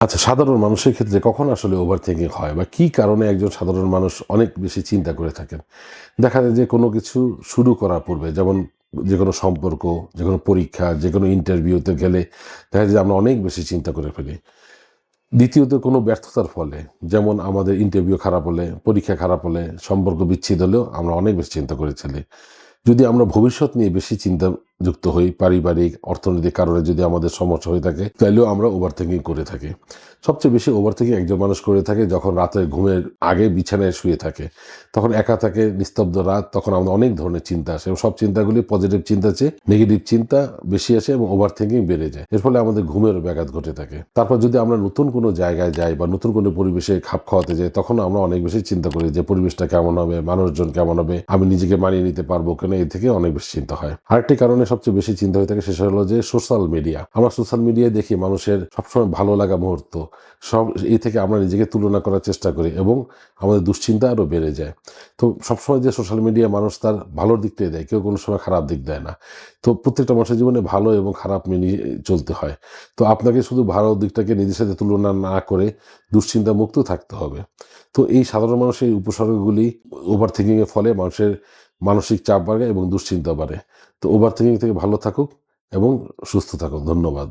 আচ্ছা, সাধারণ মানুষের ক্ষেত্রে কখন আসলে ওভার থিংকিং হয় বা কি কারণে একজন সাধারণ মানুষ অনেক বেশি চিন্তা করে থাকেন? দেখা যায় যে কোনো কিছু শুরু করার পূর্বে যেমন যেকোনো সম্পর্ক, যেকোনো পরীক্ষা, যেকোনো ইন্টারভিউতে গেলে দেখা যায় যে আমরা অনেক বেশি চিন্তা করে ফেলি। দ্বিতীয়ত কোনো ব্যর্থতার ফলে যেমন আমাদের ইন্টারভিউ খারাপ হলে, পরীক্ষা খারাপ হলে, সম্পর্ক বিচ্ছেদ হলেও আমরা অনেক বেশি চিন্তা করে ফেলি। যদি আমরা ভবিষ্যৎ নিয়ে বেশি চিন্তাযুক্ত হই, পারিবারিক, অর্থনৈতিক কারণে যদি আমাদের সমস্যা হয়ে থাকে, তাইলেও আমরা ওভার থিংকিং করে থাকি। সবচেয়ে বেশি ওভার থিংকিং একজন মানুষ করে থাকে যখন রাতে ঘুমের আগে বিছানায় শুয়ে থাকে। তখন একা থাকে, নিস্তব্ধ রাত, তখন আমাদের অনেক ধরনের চিন্তা আসে এবং সব চিন্তাগুলি পজিটিভ চিন্তার চেয়ে নেগেটিভ চিন্তা বেশি আসে এবং ওভার থিংকিং বেড়ে যায়। এর ফলে আমাদের ঘুমেরও ব্যাঘাত ঘটে থাকে। তারপর যদি আমরা নতুন কোনো জায়গায় যাই বা নতুন কোনো পরিবেশে খাপ খাওয়াতে যাই, তখনও আমরা অনেক বেশি চিন্তা করি যে পরিবেশটা কেমন হবে, মানুষজন কেমন হবে, আমি নিজেকে মানিয়ে নিতে পারবো কিনা, এ থেকে অনেক বেশি চিন্তা হয়। আরেকটি কারণে সবচেয়ে বেশি চিন্তা হয়ে থাকে সেটা হলো যে সোশ্যাল মিডিয়া। আমরা সোশ্যাল মিডিয়ায় দেখি মানুষের সবসময় ভালো লাগা মুহূর্ত। সব এই থেকে আমরা নিজেকে তুলনা করার চেষ্টা করি এবং আমাদের দুশ্চিন্তা আরও বেড়ে যায়। তো সবসময় যে সোশ্যাল মিডিয়ায় মানুষ তার ভালোর দিকটাই দেয়, কেউ কোনো সময় খারাপ দিক দেয় না। তো প্রত্যেকটা মানুষের জীবনে ভালো এবং খারাপ মিলিয়ে চলতে হয়। তো আপনাকে শুধু ভালো দিকটাকে নিজের সাথে তুলনা না করে দুশ্চিন্তা মুক্ত থাকতে হবে। তো এই সাধারণ মানুষের এই উপসর্গগুলি ওভার থিংকিং এর ফলে মানুষের মানসিক চাপ বাড়ে এবং দুশ্চিন্তা বাড়ে। তো ওভার থিংকিং থেকে ভালো থাকুক এবং সুস্থ থাকুক। ধন্যবাদ।